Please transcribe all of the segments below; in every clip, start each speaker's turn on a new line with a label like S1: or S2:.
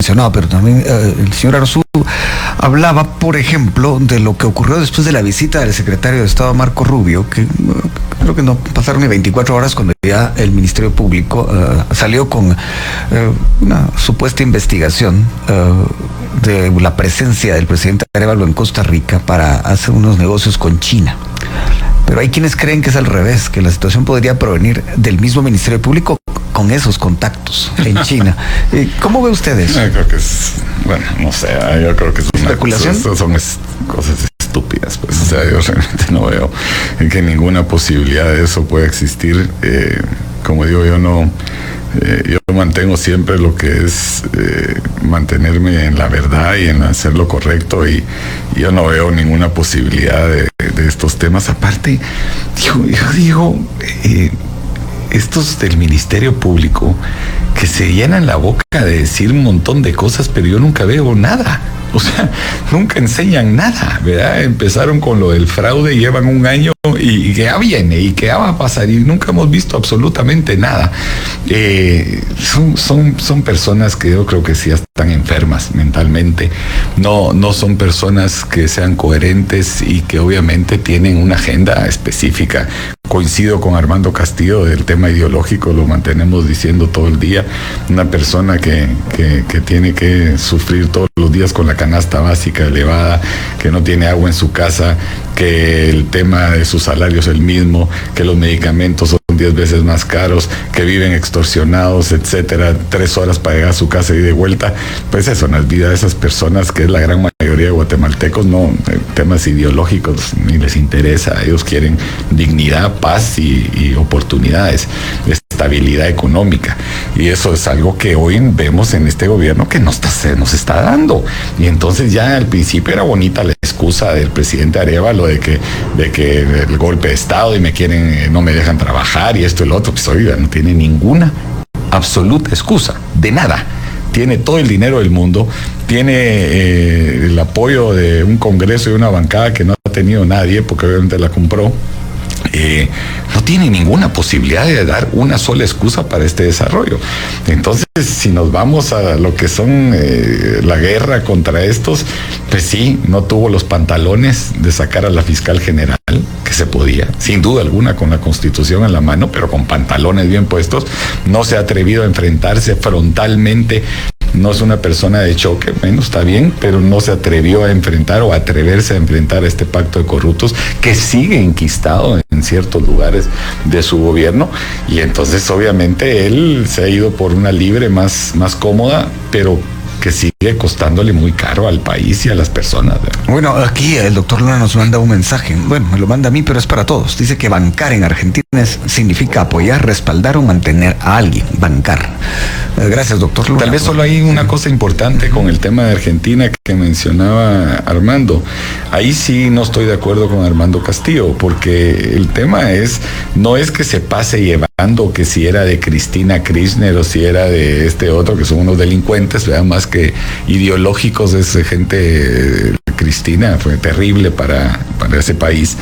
S1: mencionado, pero también el señor Arzú hablaba, por ejemplo, de lo que ocurrió después de la visita del secretario de Estado Marco Rubio, que creo que no pasaron ni 24 horas cuando ya el Ministerio Público salió con una supuesta investigación de la presencia del presidente Arévalo en Costa Rica para hacer unos negocios con China. Pero hay quienes creen que es al revés, que la situación podría provenir del mismo Ministerio Público con esos contactos en China. ¿Cómo ve usted eso?
S2: Yo creo que es, bueno, no sé, yo creo que es una
S1: ¿especulación?
S2: Son cosas estúpidas, pues. O sea, yo realmente no veo que ninguna posibilidad de eso pueda existir. Como digo, yo mantengo siempre lo que es mantenerme en la verdad y en hacer lo correcto, y yo no veo ninguna posibilidad de estos temas. Aparte, yo digo, estos del Ministerio Público que se llenan la boca de decir un montón de cosas, pero yo nunca veo nada. O sea, nunca enseñan nada, ¿verdad? Empezaron con lo del fraude, llevan un año y que ya viene y que ya va a pasar y nunca hemos visto absolutamente nada. Son personas que yo creo que sí están enfermas mentalmente. No son personas que sean coherentes y que obviamente tienen una agenda específica. Coincido con Armando Castillo del tema ideológico, lo mantenemos diciendo todo el día. Una persona que tiene que sufrir todos los días con la canasta básica elevada, que no tiene agua en su casa, que el tema de su salario es el mismo, que los medicamentos son 10 veces más caros, que viven extorsionados, etcétera, 3 horas para llegar a su casa y de vuelta. Pues eso, en las vidas de esas personas, que es la gran mayoría de guatemaltecos, no, temas ideológicos ni les interesa. Ellos quieren dignidad, paz y oportunidades, estabilidad económica, y eso es algo que hoy vemos en este gobierno que nos está dando. Y entonces ya al principio era bonita la excusa del presidente Arévalo de que el golpe de Estado y no me dejan trabajar y esto y lo otro. Pues oiga, no tiene ninguna absoluta excusa de nada. Tiene todo el dinero del mundo, tiene el apoyo de un Congreso y una bancada que no ha tenido nadie, porque obviamente la compró. No tiene ninguna posibilidad de dar una sola excusa para este desarrollo. Entonces, si nos vamos a lo que son la guerra contra estos, pues sí, no tuvo los pantalones de sacar a la fiscal general, que se podía, sin duda alguna, con la Constitución en la mano, pero con pantalones bien puestos. No se ha atrevido a enfrentarse frontalmente. No es una persona de choque, bueno, está bien, pero no se atrevió a enfrentar o a atreverse a enfrentar este pacto de corruptos que sigue enquistado en ciertos lugares de su gobierno. Y entonces obviamente él se ha ido por una libre más cómoda, pero que sigue costándole muy caro al país y a las personas, ¿verdad?
S1: Bueno, aquí el doctor Luna nos manda un mensaje. Bueno, me lo manda a mí, pero es para todos. Dice que bancar en Argentina significa apoyar, respaldar o mantener a alguien. Bancar. Gracias, doctor Luna.
S2: Tal vez solo hay una cosa importante con el tema de Argentina que mencionaba Armando. Ahí sí no estoy de acuerdo con Armando Castillo, porque el tema no es que se pase llevando que si era de Cristina Kirchner o si era de este otro, que son unos delincuentes, ¿verdad? Más que ideológicos, es gente. Cristina fue terrible para ese país,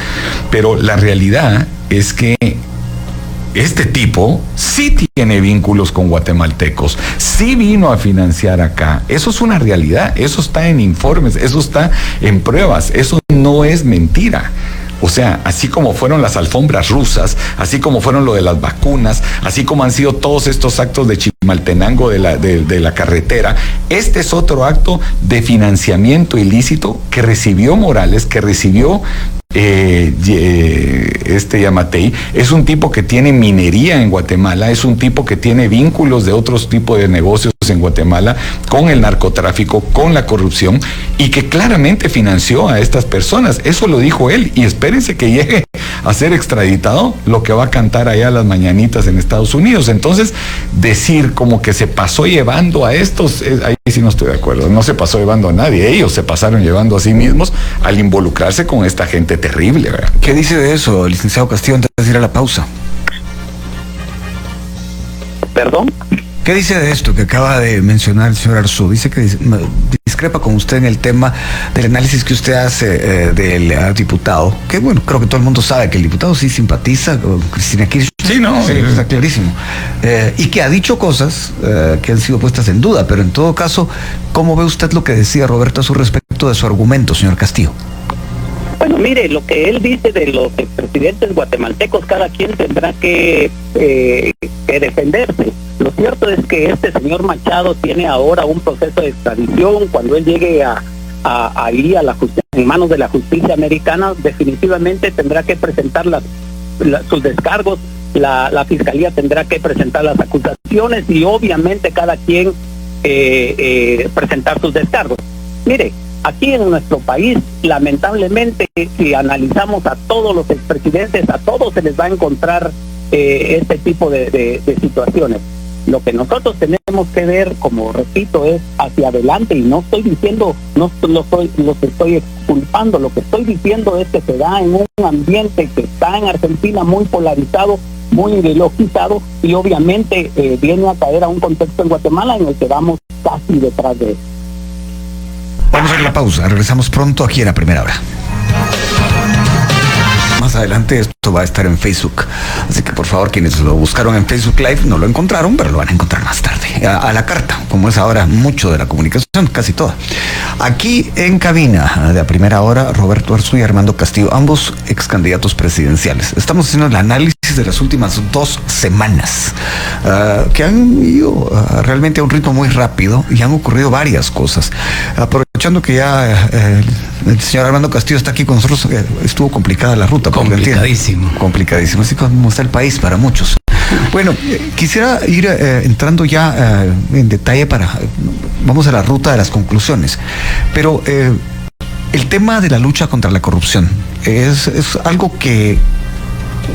S2: pero la realidad es que este tipo sí tiene vínculos con guatemaltecos, sí vino a financiar acá. Eso es una realidad, eso está en informes, eso está en pruebas, eso no es mentira. O sea, así como fueron las alfombras rusas, así como fueron lo de las vacunas, así como han sido todos estos actos de Chimaltenango de la carretera, este es otro acto de financiamiento ilícito que recibió Morales, que recibió Yamatei. Es un tipo que tiene minería en Guatemala, es un tipo que tiene vínculos de otros tipos de negocios en Guatemala con el narcotráfico, con la corrupción, y que claramente financió a estas personas. Eso lo dijo él, y espérense que llegue a ser extraditado, lo que va a cantar allá las mañanitas en Estados Unidos. Entonces, decir como que se pasó llevando a estos, ahí sí no estoy de acuerdo. No se pasó llevando a nadie, ellos se pasaron llevando a sí mismos al involucrarse con esta gente terrible, ¿verdad?
S1: ¿Qué dice de eso, licenciado Castillo, antes de ir a la pausa?
S3: ¿Perdón?
S1: ¿Qué dice de esto que acaba de mencionar el señor Arzú? Dice que discrepa con usted en el tema del análisis que usted hace del diputado, que bueno, creo que todo el mundo sabe que el diputado sí simpatiza con Cristina Kirchner.
S2: Sí, no.
S1: Sí, está clarísimo. Y que ha dicho cosas que han sido puestas en duda, pero en todo caso, ¿cómo ve usted lo que decía Roberto a su respecto de su argumento, señor Castillo?
S3: Bueno, mire, lo que él dice de los expresidentes guatemaltecos, cada quien tendrá que defenderse. Lo cierto es que este señor Machado tiene ahora un proceso de extradición. Cuando él llegue ahí en manos de la justicia americana, definitivamente tendrá que presentar sus descargos. La fiscalía tendrá que presentar las acusaciones y obviamente cada quien presentar sus descargos. Mire, aquí en nuestro país, lamentablemente, si analizamos a todos los expresidentes, a todos se les va a encontrar este tipo de situaciones. Lo que nosotros tenemos que ver, como repito, es hacia adelante, y no estoy diciendo, no los estoy exculpando, lo que estoy diciendo es que se da en un ambiente que está en Argentina muy polarizado, muy ideologizado, y obviamente viene a caer a un contexto en Guatemala en el que vamos casi detrás de eso.
S1: Vamos a hacer la pausa, regresamos pronto aquí en La Primera Hora. Más adelante esto va a estar en Facebook, así que por favor quienes lo buscaron en Facebook Live no lo encontraron, pero lo van a encontrar más tarde, a la carta, como es ahora mucho de la comunicación, casi toda. Aquí en cabina de A Primera Hora, Roberto Arzú y Armando Castillo, ambos ex candidatos presidenciales. Estamos haciendo el análisis de las últimas 2 semanas, que han ido realmente a un ritmo muy rápido y han ocurrido varias cosas. Aprovechando que ya el señor Armando Castillo está aquí con nosotros, estuvo complicada la ruta. Complicadísimo, así como está el país para muchos. Bueno, quisiera ir entrando ya en detalle vamos a la ruta de las conclusiones, pero el tema de la lucha contra la corrupción es algo que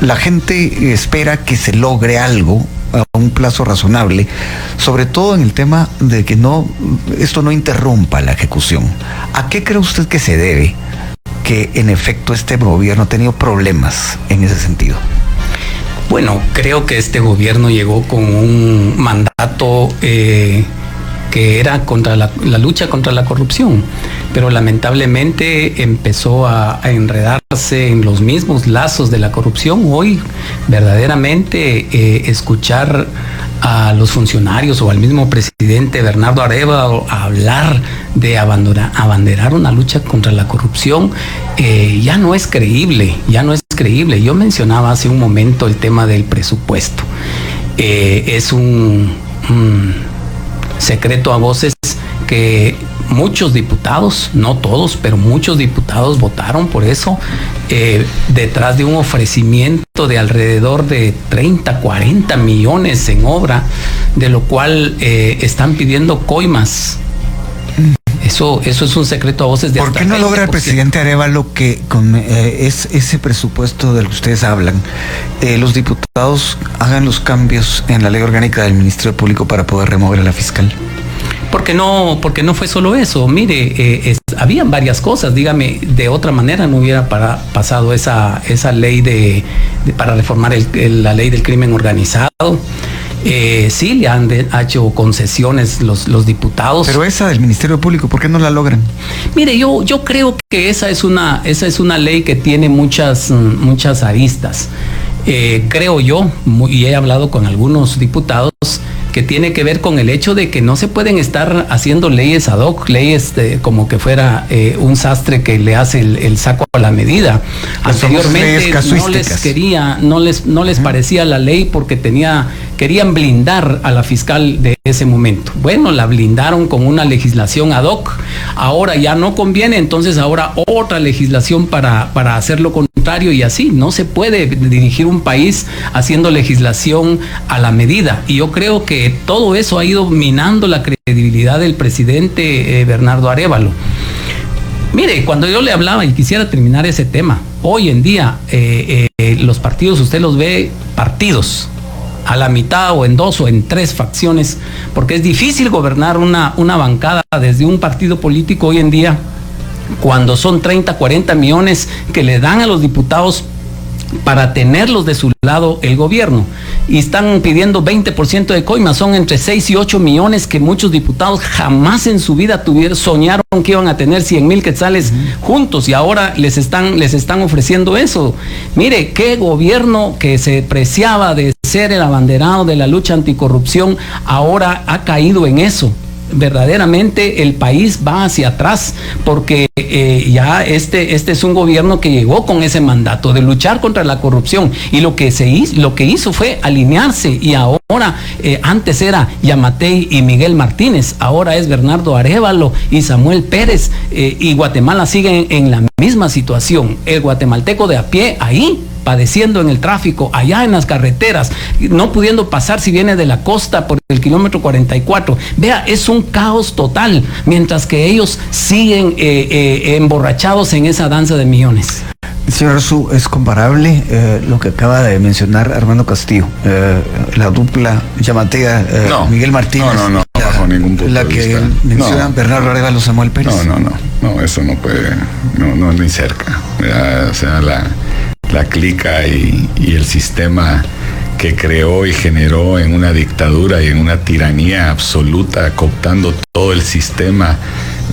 S1: la gente espera que se logre algo a un plazo razonable, sobre todo en el tema de que esto no interrumpa la ejecución. ¿A qué cree usted que se debe que en efecto este gobierno ha tenido problemas en ese sentido?
S4: Bueno, creo que este gobierno llegó con un mandato que era contra la lucha contra la corrupción, pero lamentablemente empezó a enredarse en los mismos lazos de la corrupción. Hoy verdaderamente escuchar a los funcionarios o al mismo presidente Bernardo Arévalo hablar de abanderar una lucha contra la corrupción ya no es creíble. Yo mencionaba hace un momento el tema del presupuesto. Es un secreto a voces que muchos diputados, no todos, pero muchos diputados votaron por eso, detrás de un ofrecimiento de alrededor de 30, 40 millones en obra, de lo cual están pidiendo coimas. Eso es un secreto a voces de...
S1: ¿Por qué no logra el presidente Arévalo que con ese presupuesto del que ustedes hablan, los diputados hagan los cambios en la ley orgánica del Ministerio Público para poder remover a la fiscal?
S4: Porque no fue solo eso. Mire, habían varias cosas. Dígame, de otra manera no hubiera pasado esa ley para reformar la ley del crimen organizado. Sí, le han hecho concesiones los diputados.
S1: Pero esa del Ministerio Público, ¿por qué no la logran?
S4: Mire, yo creo que esa es una ley que tiene muchas aristas. Creo yo, y he hablado con algunos diputados, que tiene que ver con el hecho de que no se pueden estar haciendo leyes ad hoc, leyes como que fuera un sastre que le hace el saco a la medida. Anteriormente no les parecía la ley porque querían blindar a la fiscal de ese momento. Bueno, la blindaron con una legislación ad hoc, ahora ya no conviene, entonces ahora otra legislación para hacer lo contrario, y así no se puede dirigir un país haciendo legislación a la medida. Y yo creo que todo eso ha ido minando la credibilidad del presidente Bernardo Arévalo. Mire, cuando yo le hablaba, y quisiera terminar ese tema, hoy en día los partidos, usted los ve partidos a la mitad o en 2 o en 3 facciones, porque es difícil gobernar una bancada desde un partido político hoy en día, cuando son 30, 40 millones que le dan a los diputados para tenerlos de su lado el gobierno. Y están pidiendo 20% de coima, son entre 6 y 8 millones que muchos diputados jamás en su vida soñaron que iban a tener 100,000 quetzales juntos, y ahora les están ofreciendo eso. Mire, qué gobierno que se preciaba de ser el abanderado de la lucha anticorrupción, ahora ha caído en eso. Verdaderamente el país va hacia atrás, porque ya este es un gobierno que llegó con ese mandato de luchar contra la corrupción, y lo que hizo fue alinearse, y ahora antes era Yamatei y Miguel Martínez, ahora es Bernardo Arévalo y Samuel Pérez, y Guatemala sigue en la misma situación. El guatemalteco de a pie ahí padeciendo en el tráfico, allá en las carreteras, no pudiendo pasar si viene de la costa por el kilómetro 44. Vea, es un caos total, mientras que ellos siguen emborrachados en esa danza de millones.
S1: Señor Arzú, ¿es comparable lo que acaba de mencionar Armando Castillo, la dupla Yamatea, Miguel Martínez?
S2: No, bajo ningún punto
S1: la
S2: de
S1: que
S2: vista.
S1: mencionan Bernardo Arévalo, Samuel Pérez.
S2: No, eso no puede, no ni cerca. O sea, la clica y el sistema que creó y generó en una dictadura y en una tiranía absoluta, cooptando todo el sistema.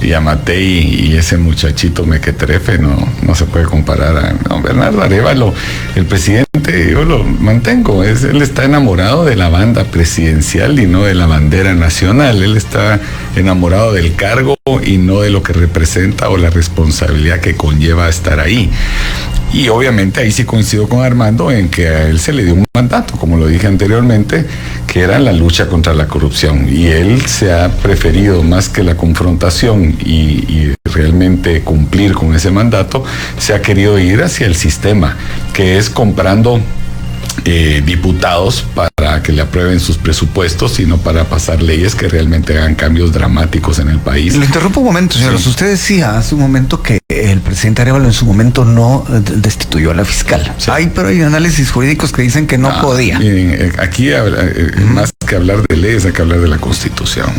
S2: Yamatei y ese muchachito mequetrefe no se puede comparar a Bernardo Arévalo. El presidente, yo lo mantengo, él está enamorado de la banda presidencial y no de la bandera nacional. Él está enamorado del cargo y no de lo que representa o la responsabilidad que conlleva estar ahí. Y obviamente ahí sí coincido con Armando en que a él se le dio un mandato, como lo dije anteriormente, que era la lucha contra la corrupción. Y él se ha preferido, más que la confrontación y realmente cumplir con ese mandato, se ha querido ir hacia el sistema, que es comprando diputados para que le aprueben sus presupuestos, sino para pasar leyes que realmente hagan cambios dramáticos en el país.
S1: Lo interrumpo un momento, señor. Sí. Usted decía hace un momento que el presidente Arévalo en su momento no destituyó a la fiscal. Sí. Pero hay análisis jurídicos que dicen que no podía.
S2: Aquí, más que hablar de leyes, hay que hablar de la Constitución.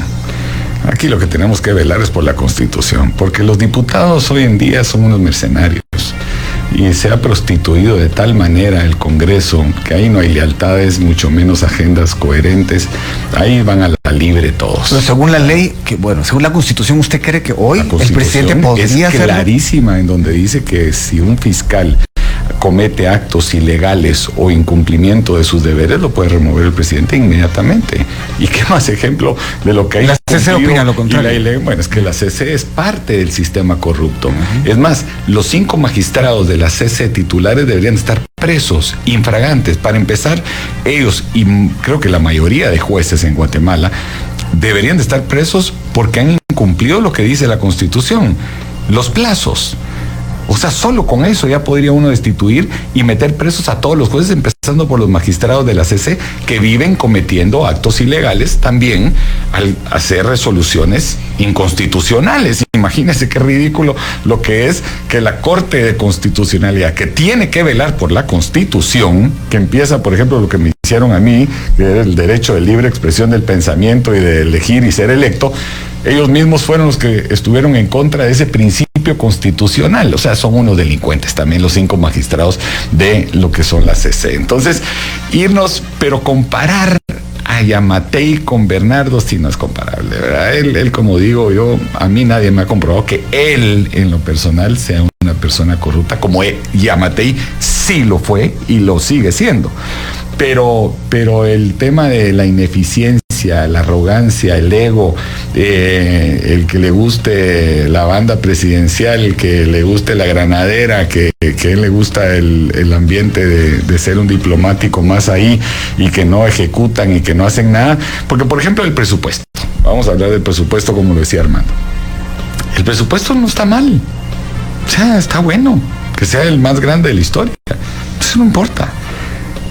S2: Aquí lo que tenemos que velar es por la Constitución, porque los diputados hoy en día son unos mercenarios. Y se ha prostituido de tal manera el Congreso que ahí no hay lealtades, mucho menos agendas coherentes. Ahí van a la libre todos.
S1: Pero según la ley, según la Constitución, ¿usted cree que hoy el presidente podría
S2: hacerlo? Es clarísima en donde dice que si un fiscal comete actos ilegales o incumplimiento de sus deberes, lo puede remover el presidente inmediatamente. ¿Y qué más ejemplo de lo que hay?
S1: La CC opina lo contrario.
S2: Bueno, es que la CC es parte del sistema corrupto. Es más, los 5 magistrados de la CC titulares deberían estar presos, infragantes. Para empezar, ellos, y creo que la mayoría de jueces en Guatemala, deberían de estar presos porque han incumplido lo que dice la Constitución, los plazos. O sea, solo con eso ya podría uno destituir y meter presos a todos los jueces, empezando por los magistrados de la CC, que viven cometiendo actos ilegales también al hacer resoluciones inconstitucionales. Imagínense qué ridículo lo que es que la Corte de Constitucionalidad, que tiene que velar por la Constitución, que empieza, por ejemplo, lo que me hicieron a mí, que era el derecho de libre expresión del pensamiento y de elegir y ser electo, ellos mismos fueron los que estuvieron en contra de ese principio constitucional. O sea, son unos delincuentes también los 5 magistrados de lo que son las CC. Entonces, pero comparar a Yamatei con Bernardo sí no es comparable, ¿verdad? Él, como digo yo, a mí nadie me ha comprobado que él, en lo personal, sea una persona corrupta, como Yamatei sí lo fue y lo sigue siendo. Pero el tema de la ineficiencia, la arrogancia, el ego, el que le guste la banda presidencial, el que le guste la granadera, que a él le gusta el ambiente de ser un diplomático más ahí y que no ejecutan y que no hacen nada. Porque, por ejemplo, el presupuesto. Vamos a hablar del presupuesto como lo decía Armando. El presupuesto no está mal. O sea, está bueno. Que sea el más grande de la historia. Eso no importa.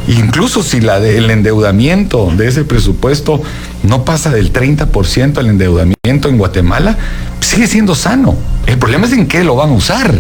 S2: Incluso si el endeudamiento de ese presupuesto no pasa del 30% el endeudamiento en Guatemala, sigue siendo sano. El problema es en qué lo van a usar.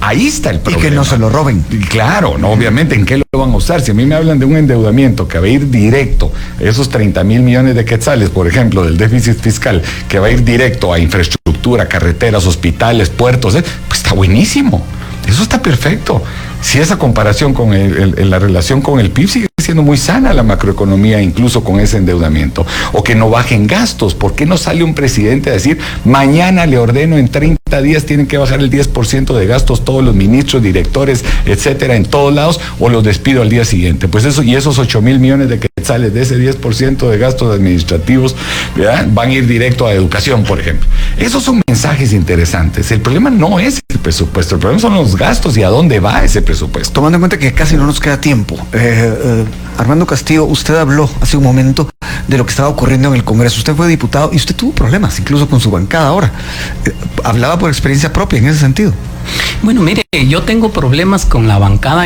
S2: Ahí está el problema.
S1: Y que no se lo roben.
S2: Claro, no, obviamente, ¿en qué lo van a usar? Si a mí me hablan de un endeudamiento que va a ir directo, esos 30,000 millones de quetzales, por ejemplo, del déficit fiscal, que va a ir directo a infraestructura, carreteras, hospitales, puertos, pues está buenísimo. Eso está perfecto. Si esa comparación con la relación con el PIB sigue siendo muy sana la macroeconomía, incluso con ese endeudamiento, o que no bajen gastos. ¿Por qué no sale un presidente a decir, mañana le ordeno, en 30 días tienen que bajar el 10% de gastos todos los ministros, directores, etcétera, en todos lados, o los despido al día siguiente? Pues eso, y esos 8,000 millones de quetzales de ese 10% de gastos administrativos, ¿verdad?, van a ir directo a educación, por ejemplo. Esos son mensajes interesantes. El problema no es el presupuesto, el problema son los gastos y a dónde va ese presupuesto.
S1: Tomando en cuenta que casi no nos queda tiempo, Armando Castillo, usted habló hace un momento de lo que estaba ocurriendo en el Congreso. Usted fue diputado y usted tuvo problemas, incluso con su bancada ahora. Hablaba por experiencia propia en ese sentido.
S4: Bueno, mire, yo tengo problemas con la bancada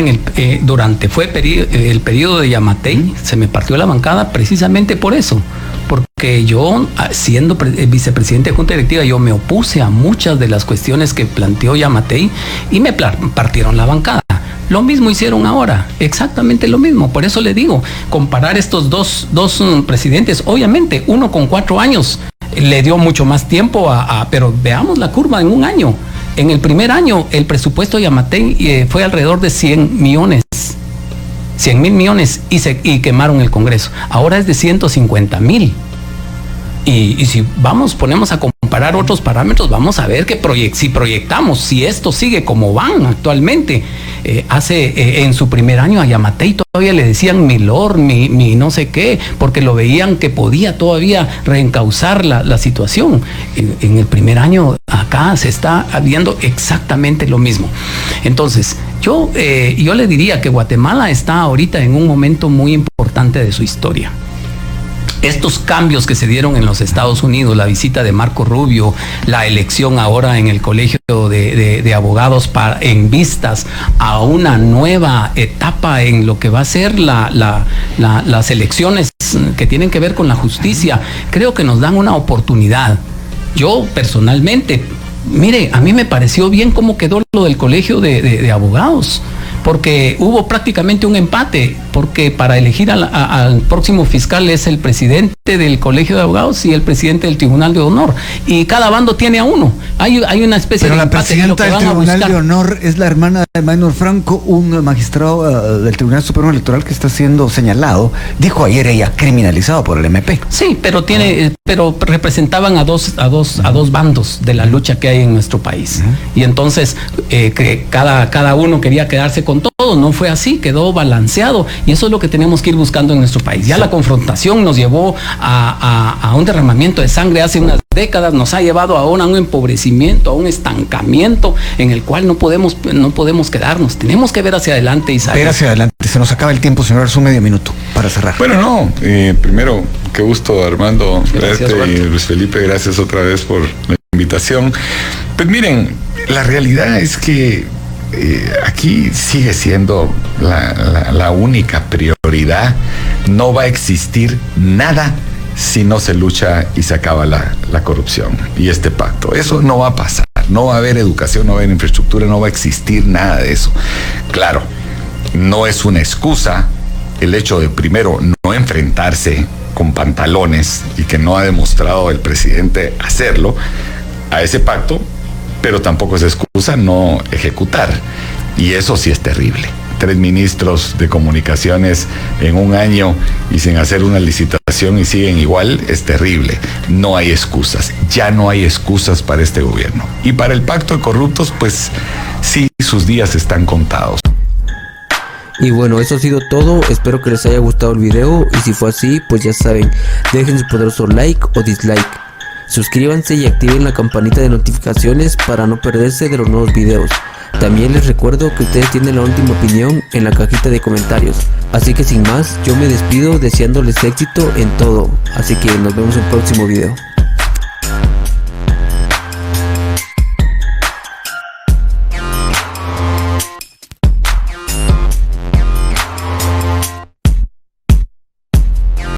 S4: durante el periodo de Yamatei. Se me partió la bancada precisamente por eso. Porque yo, siendo vicepresidente de Junta Directiva, yo me opuse a muchas de las cuestiones que planteó Yamatei y me partieron la bancada. Lo mismo hicieron ahora, exactamente lo mismo. Por eso le digo, comparar estos dos presidentes, obviamente, uno con 4 años le dio mucho más tiempo pero veamos la curva en un año. En el primer año, el presupuesto de Yamatei fue alrededor de 100 millones. 100,000 millones y quemaron el Congreso. Ahora es de 150,000. Y si ponemos a comparar otros parámetros, vamos a ver que si proyectamos, si esto sigue como van actualmente, en su primer año a Yamatei todavía le decían mi lord, mi no sé qué, porque lo veían que podía todavía reencauzar la situación. En el primer año acá se está viendo exactamente lo mismo. Entonces, yo le diría que Guatemala está ahorita en un momento muy importante de su historia. Estos cambios que se dieron en los Estados Unidos, la visita de Marco Rubio, la elección ahora en el Colegio de Abogados en vistas a una nueva etapa en lo que va a ser las elecciones que tienen que ver con la justicia, creo que nos dan una oportunidad. Yo personalmente, mire, a mí me pareció bien cómo quedó lo del Colegio de Abogados, porque hubo prácticamente un empate, porque para elegir al próximo fiscal es el presidente del Colegio de Abogados y el presidente del Tribunal de Honor, y cada bando tiene a uno. Hay una especie
S1: de empate.
S4: Pero la
S1: presidenta del Tribunal de Honor es la hermana de Maynor Franco, un magistrado del Tribunal Supremo Electoral que está siendo señalado, dijo ayer ella, criminalizado por el MP.
S4: Sí, pero representaban a dos bandos de la lucha que hay en nuestro país. Y entonces que cada uno quería quedarse con todo. No fue así, quedó balanceado, y eso es lo que tenemos que ir buscando en nuestro país. Ya la confrontación nos llevó a un derramamiento de sangre hace unas décadas, nos ha llevado ahora a un empobrecimiento, a un estancamiento en el cual no podemos quedarnos. Tenemos que ver hacia adelante, Isaías.
S1: Ver hacia adelante. Se nos acaba el tiempo, señor Arzú, medio minuto para cerrar.
S2: Bueno, primero, qué gusto, Armando, gracias, y Luis Felipe, gracias otra vez por la invitación. Pues miren, la realidad es que aquí sigue siendo la única prioridad. No va a existir nada si no se lucha y se acaba la corrupción y este pacto. Eso no va a pasar. No va a haber educación, no va a haber infraestructura, no va a existir nada de eso. Claro, no es una excusa el hecho de, primero, no enfrentarse con pantalones, y que no ha demostrado el presidente hacerlo, a ese pacto, pero tampoco es excusa no ejecutar. Y eso sí es terrible. 3 ministros de comunicaciones en un año y sin hacer una licitación y siguen igual, es terrible. No hay excusas, ya no hay excusas para este gobierno. Y para el pacto de corruptos, pues sí, sus días están contados.
S5: Y bueno, eso ha sido todo. Espero que les haya gustado el video, y si fue así, pues ya saben, dejen su poderoso like o dislike. Suscríbanse y activen la campanita de notificaciones para no perderse de los nuevos videos. También les recuerdo que ustedes tienen la última opinión en la cajita de comentarios. Así que sin más, yo me despido deseándoles éxito en todo. Así que nos vemos en el próximo video.